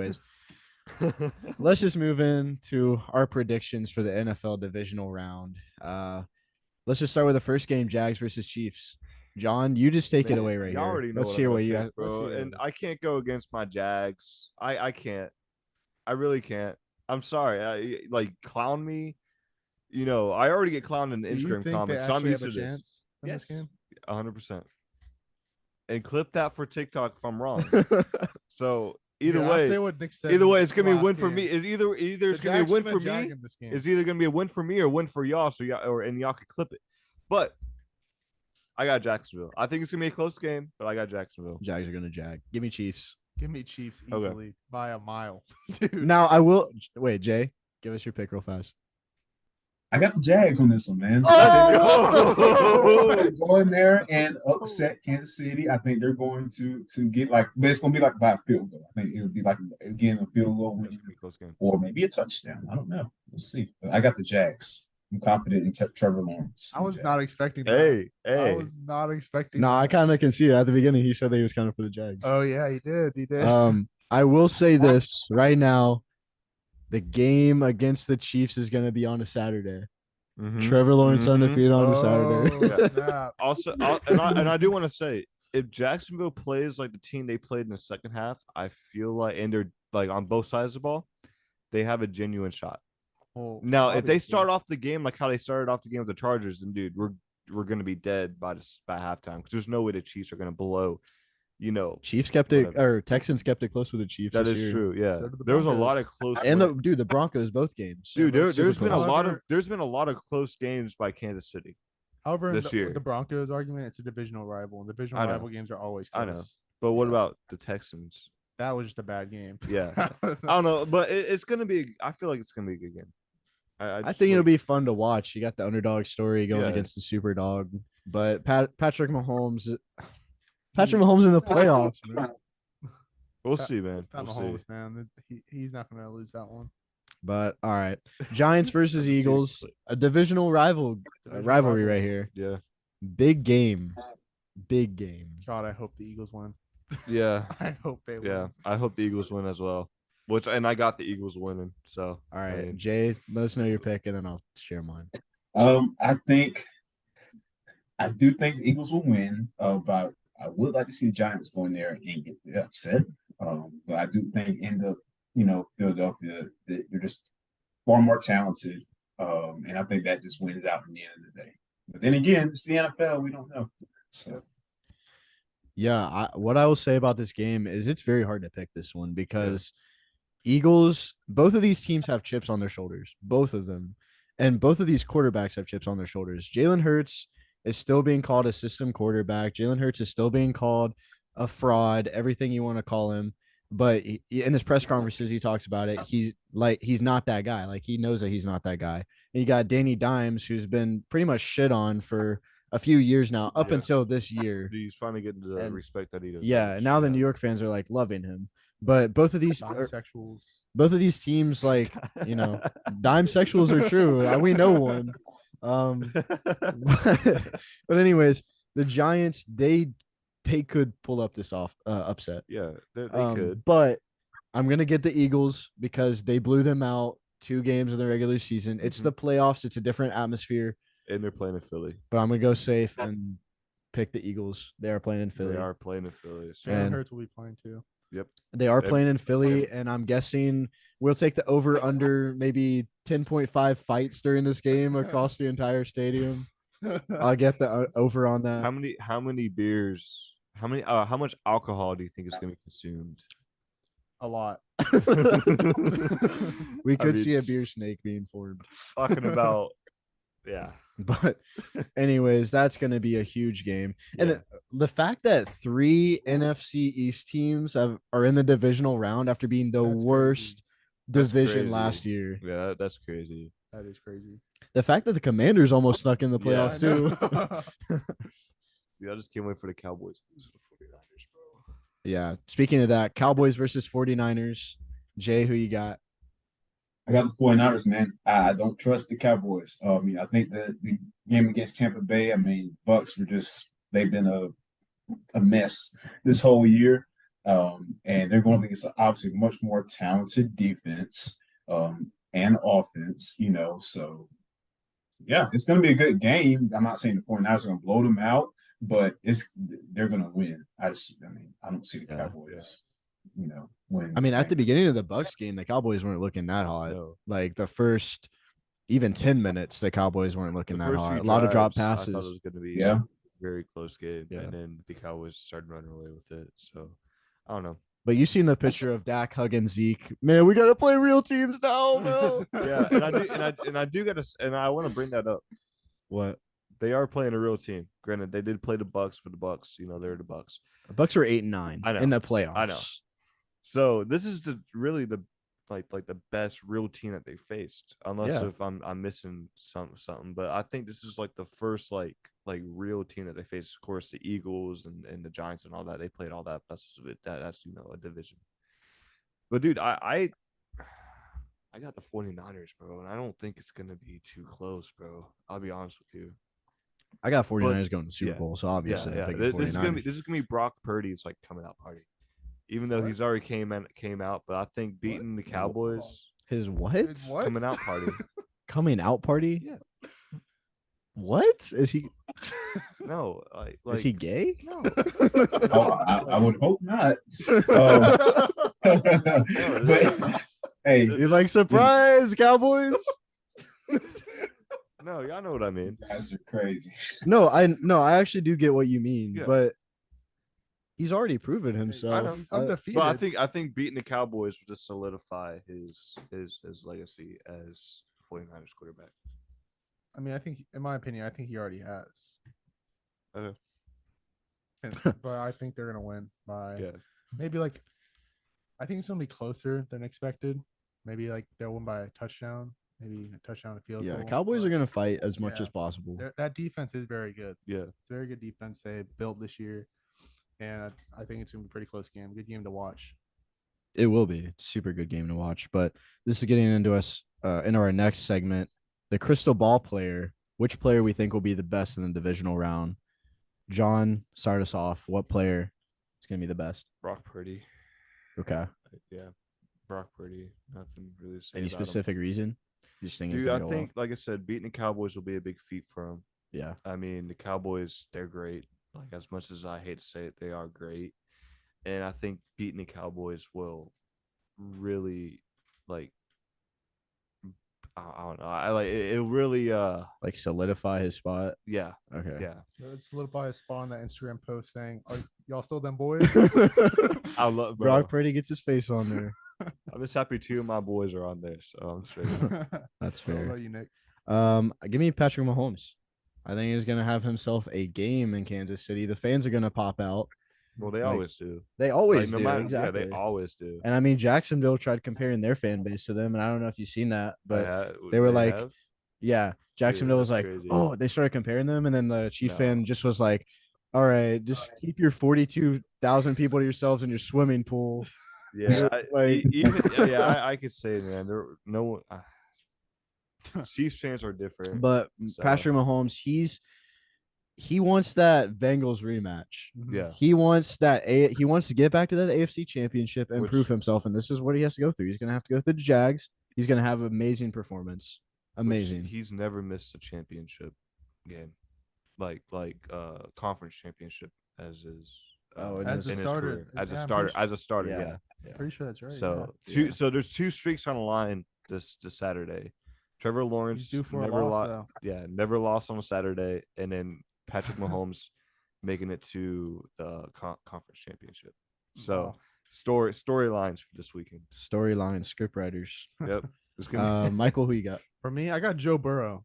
Anyways, let's just move into our predictions for the NFL divisional round. Let's just start with the first game, Jags versus Chiefs. John, you just take it away right Y'all here. already know Let's what hear I'm what gonna you pick, got, bro. And I can't go against my Jags. I can't. I really can't. I'm sorry. Like clown me. You know, I already get clowned in the Do you Instagram think they comments, so I'm actually used have to a this. chance in this Yes, game? 100%. And clip that for TikTok if I'm wrong. So either Here, I'll way, say what Nick said. either way, it's the gonna be a last win for me. game. It's either The it's gonna be a Jags win are for gonna jag me. in this game. It's either gonna be a win for me or a win for y'all. So y'all and y'all could clip it. But I got Jacksonville. I think it's gonna be a close game, but I got Jacksonville. Jags are gonna jag. Give me Chiefs. Give me Chiefs Okay. easily by a mile, dude. Now I will wait. Jay, give us your pick real fast. I got the Jags on this one, man. Oh! Go in there and upset Kansas City. I think they're going to get but it's going to be like by a field goal. I think it'll be like again a field goal It's gonna be a close game. or maybe a touchdown. I don't know. We'll see. But I got the Jags. I'm confident in Trevor Lawrence. I was not expecting that. Hey, I hey. was not expecting. No, that. I kind of can see it. At the beginning, he said that he was kind of for the Jags. Oh yeah, he did. He did. I will say this right now: the game against the Chiefs is going to be on a Saturday. Mhm. Trevor Lawrence Mhm. undefeated on a Saturday. Oh, snap. Also, and I do want to say, if Jacksonville plays like the team they played in the second half, I feel like, and they're like on both sides of the ball, they have a genuine shot. Well, Now, if they obviously. start off the game like how they started off the game with the Chargers, then dude, we're gonna be dead by halftime because there's no way the Chiefs are gonna blow. You know, Chiefs kept it, Whatever. or Texans kept it close with the Chiefs. that this is year. true. Yeah, So did the there was a lot Broncos. of close. And wins. the Broncos both games. Dude, Yeah, there's super been close. a lot of close games by Kansas City. However, in this year. the Broncos argument, it's a divisional rival, and divisional I know. rival games are always I close. know. But what Yeah. about the Texans? That was just a bad game. Yeah, I don't know, but it's gonna be. I feel like it's gonna be a good game. I think it'll be fun to watch. You got the underdog story going Yeah. against the super dog, but Patrick Mahomes in the playoffs. Man. We'll see, man. Pat We'll see. Mahomes, man. He's not going to lose that one. But all right, Giants versus Eagles, a divisional rivalry rival. right here. Yeah, Big game. God, I hope the Eagles win. yeah, I hope they win. yeah. I hope the Eagles win as well. And I got the Eagles winning. So All right, I mean, Jay, let us know your pick, and then I'll share mine. I do think the Eagles will win. But I would like to see the Giants go in there and get upset. But I do think Philadelphia, they're just far more talented. And I think that just wins out in the end of the day. But then again, it's the NFL. We don't know. So Yeah, what I will say about this game is it's very hard to pick this one because Eagles, both of these teams have chips on their shoulders, both of them. And both of these quarterbacks have chips on their shoulders. Jalen Hurts is still being called a system quarterback. Jalen Hurts is still being called a fraud, everything you want to call him. But in his press conferences, he talks about it. He's not that guy. Like, he knows that he's not that guy. And you got Danny Dimes, who's been pretty much shit on for a few years now, up until this year. he's finally getting the respect that he does. Yeah, and now the New York fans are like loving him. But both of these Bisexuals. both of these teams, like, dime sexuals are true. We know one. But anyways, the Giants, they could pull up this upset. Yeah, they could. But I'm gonna get the Eagles because they blew them out 2 games in the regular season. It's the playoffs. It's a different atmosphere. And they're playing in Philly. But I'm gonna go safe and pick the Eagles. They are playing in Philly. They are playing in Philly. So. Jalen And- Hurts will be playing too. Yep. They are playing in Philly, and I'm guessing we'll take the over under maybe 10.5 fights during this game across the entire stadium. I'll get the over on that. How many beers? How much alcohol do you think is going to be consumed? A lot. We could mean, see a beer snake being formed. Talking about, yeah. But anyways, that's going to be a huge game. And Yeah. the fact that 3 NFC East teams are in the divisional round after being the That's worst crazy. That's division crazy. last year. Yeah, that's crazy. That is crazy. The fact that the Commanders almost snuck in the Yeah, playoffs I too. know. Dude, I just can't wait for the Cowboys to lose to the 49ers, bro. Yeah. Speaking of that, Cowboys versus 49ers. Jay, who you got? I got the 49ers, man. I don't trust the Cowboys. I think the game against Tampa Bay, Bucks they've been a mess this whole year. And they're going against obviously much more talented defense and offense, so yeah, it's going to be a good game. I'm not saying the 49ers are going to blow them out, but they're going to win. I don't see the Cowboys, win. I mean, at the beginning of the Bucks game, the Cowboys weren't looking that hot. No. Like the first even 10 minutes, the Cowboys weren't looking The that first hot. few A lot of drop drives, I thought passes. it was going to be Yeah. a very close game, Yeah. and then the Cowboys started running away with it. So I don't know. But you seen the picture of Dak hugging Zeke. Man, we gotta play real teams now, bro. Yeah, and I do gotta, and I want to bring that up. What? They are playing a real team. Granted, they did play the Bucks, but the Bucks, they're the Bucks. The Bucks are 8-9 I know. in the playoffs. I know. So this is really the the best real team that they faced, unless Yeah. if I'm missing something. But I think this is like the first like real team that they faced. Of course, the Eagles and the Giants and all that, they played all that. That's a division. But dude, I got the 49ers, bro, and I don't think it's gonna be too close, bro. I'll be honest with you. I got 49ers going to the Super yeah. Bowl, so obviously I'm picking This is 49ers. gonna be Brock Purdy's like coming out party. Even though What? he's already came out, but I think beating the Cowboys His what? What? coming out party. Coming out party? Yeah. What? Is he No, is he gay? no. I would hope not. But hey, He's like, surprise, Cowboys. No, y'all know what I mean. you guys are crazy. No, I actually do get what you mean, Yeah. but he's already proven himself. know. He's undefeated. But I think beating the Cowboys would just solidify his legacy as 49ers quarterback. I mean, I think, in my opinion, I think he already has. Okay. But I think they're gonna win by Yeah. maybe like. I think it's gonna be closer than expected. Maybe like they'll win by a touchdown, maybe a touchdown to field Yeah, goal. Cowboys but are gonna fight as much yeah. as possible. that defense is very good. Yeah. It's a very good defense they built this year, and I think it's gonna be a pretty close game. Good game to watch. It will be. It's a super good game to watch. But this is getting into us into our next segment. The crystal ball player. Which player we think will be the best in the divisional round? John, start us off. What player is gonna be the best? Brock Purdy. Okay. Yeah. Brock Purdy. Nothing really to say Any about him. specific reason? You just think it's Dude, gonna I go think, well? like I said, beating the Cowboys will be a big feat for him. Yeah. I mean, the Cowboys, they're great. Like, as much as I hate to say it, they are great. And I think beating the Cowboys will really, like, I don't know. I like it really, Like solidify his spot. yeah, Okay. yeah. Let's solidify a spot on that Instagram post saying, "Are y'all still them boys?" I love bro. Brock Purdy gets his face on there. I'm just happy two of my boys are on there, so I'm straight. That's What fair. about you, Nick? Give me Patrick Mahomes. I think he's gonna have himself a game in Kansas City. The fans are gonna pop out. Well, they Like, always do. They always Like, no do. matter, Exactly. yeah, they always do. And I mean, Jacksonville tried comparing their fan base to them, and I don't know if you've seen that, but They they were like, have? yeah, Jacksonville was that's like, crazy. oh, they started comparing them, and then the Chief No. fan just was like, all right, just keep your 42,000 people to yourselves in your swimming pool. Yeah, Like- even I could say, man, there no one. Chiefs fans are different. But So- Patrick Mahomes, he wants that Bengals rematch. Yeah, He wants he wants to get back to that AFC championship and Which- prove himself. And this is what he has to go through. He's gonna have to go through the Jags. He's gonna have amazing performance. which Amazing. he's never missed a championship game, like conference championship as his. Oh, and As a in his starter, career. As a yeah, I'm starter, pretty as a starter, Yeah. yeah. Pretty sure that's right. So yeah. so there's two streaks on the line this Saturday. Trevor yeah. Lawrence He's due for a never loss, lost. though. Yeah, never lost on a Saturday, and then Patrick Mahomes making it to the conference championship. So Wow. storylines for this weekend. Storyline, script writers. Yep. It's gonna Michael, who you got? For me, I got Joe Burrow.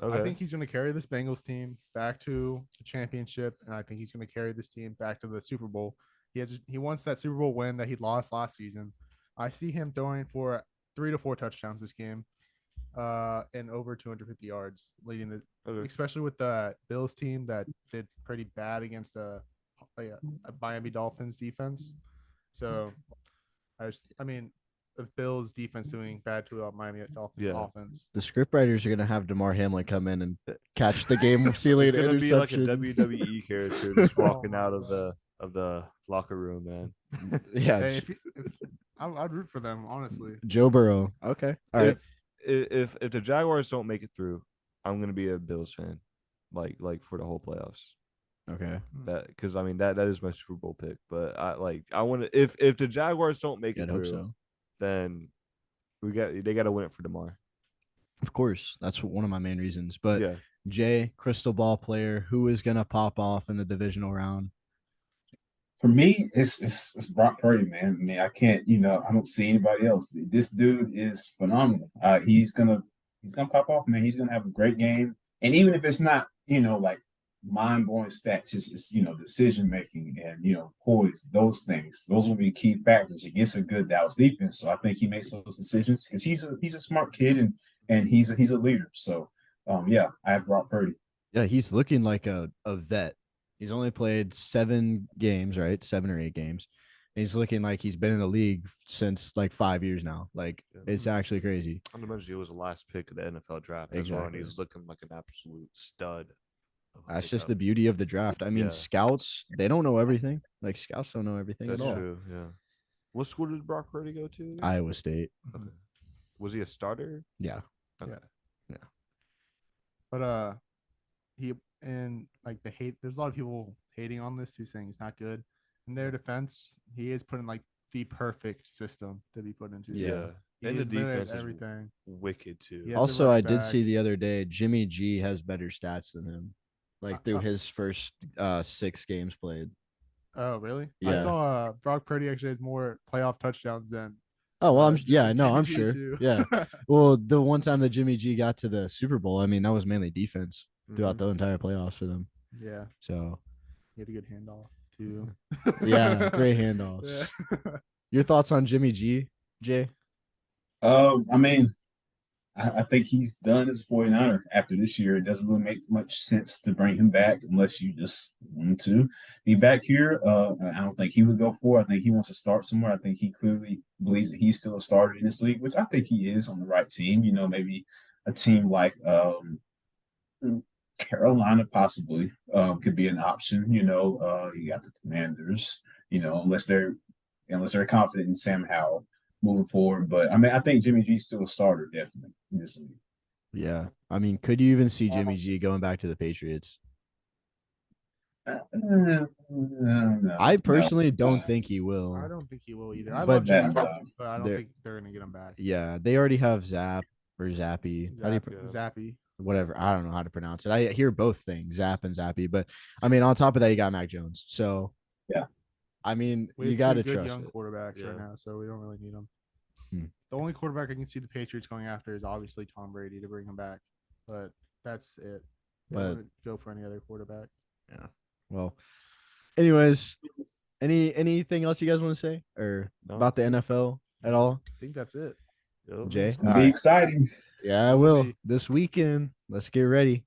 be, okay. I think he's going to carry this Bengals team back to the championship, and I think he's going to carry this team back to the Super Bowl. He wants that Super Bowl win that he lost last season. I see him throwing for 3 to 4 touchdowns this game, and over 250 yards, leading the, Okay. especially with the Bills team that did pretty bad against a Miami Dolphins defense. So, I mean, the Bills defense doing bad to a Miami Dolphins Yeah. offense. The script writers are gonna have DeMar Hamlin come in and catch the game sealing It's gonna be like a interception. WWE character just walking out of of the locker room, man. Yeah, Hey, I'd root for them, honestly. Joe Burrow. Okay, all right. If the Jaguars don't make it through, I'm gonna be a Bills fan, like for the whole playoffs. Okay. That because I mean that is my Super Bowl pick. But I want to if the Jaguars don't make Yeah, it I'd hope through, so. then they got to win it for Demar. Of course, that's one of my main reasons. But Yeah, Jay, crystal ball player, who is gonna pop off in the divisional round? For me, it's Brock Purdy, man. I mean, I can't, I don't see anybody else. This dude is phenomenal. He's gonna pop off, man. He's gonna have a great game, and even if it's not, like mind blowing stats, it's decision making and poise. Those things, those will be key factors against a good Dallas defense. So I think he makes those decisions because he's a smart kid and he's a leader. So, yeah, I have Brock Purdy. Yeah, he's looking like a vet. He's only played 7 games, right? 7 or 8 games. He's looking like he's been in the league since like 5 years now. Like it's actually crazy. fundamentally, he was the last pick of the NFL draft as well, and Exactly. he's looking like an absolute stud. That's just the beauty of the draft. I mean, Yeah. scouts, they don't know everything. Like scouts don't know everything That's at all. true. Yeah. What school did Brock Purdy go to? again? Iowa State. Okay. Was he a starter? Yeah. Okay. But he and like the hate. There's a lot of people hating on this too, saying he's not good. In their defense, he is put in like the perfect system to be put into. Yeah. He And the is literally defense is everything. wicked too. Yeah. Also, right I did back. see the other day Jimmy G has better stats than him. Like through Uh, his first 6 games played. Oh, really? Yeah. I saw Brock Purdy actually has more playoff touchdowns than. Oh well, Jimmy I'm G sure. too. Yeah. Well, the one time that Jimmy G got to the Super Bowl, I mean, that was mainly defense throughout the entire playoffs for them. Yeah, So he had a good handoff too. yeah, great handoffs. Yeah. Your thoughts on Jimmy G, Jay? I mean, I think he's done as a 49er after this year. It doesn't really make much sense to bring him back unless you just want him to be back here. I don't think he would go for it. I think he wants to start somewhere. I think he clearly believes that he's still a starter in this league, which I think he is on the right team. Maybe a team like Carolina possibly could be an option. You got the Commanders, unless they're confident in Sam Howell moving forward. But I mean, I think Jimmy G's still a starter, definitely in this league. Yeah. I mean, could you even see Jimmy G going back to the Patriots? No, I personally don't think he will. I don't think he will either. I But love Jimmy, that, but I don't they're- think they're gonna get him back. Yeah, they already have Zap or Zappy. How do you Zappy. whatever? I don't know how to pronounce it. I hear both things, Zap and Zappy. But I mean, on top of that, you got Mac Jones. So yeah, I mean, We you have got to two good trust young it. quarterbacks Yeah. right now, so we don't really need them. Hmm. The only quarterback I can see the Patriots going after is obviously Tom Brady to bring him back, but that's it. They But- don't go for any other quarterback. Yeah. Well, anyways, anything else you guys want to say or No. about the NFL at all? I think that's it. Yep. Jay? it's gonna be exciting. Yeah, I Will will be. this weekend. Let's get ready.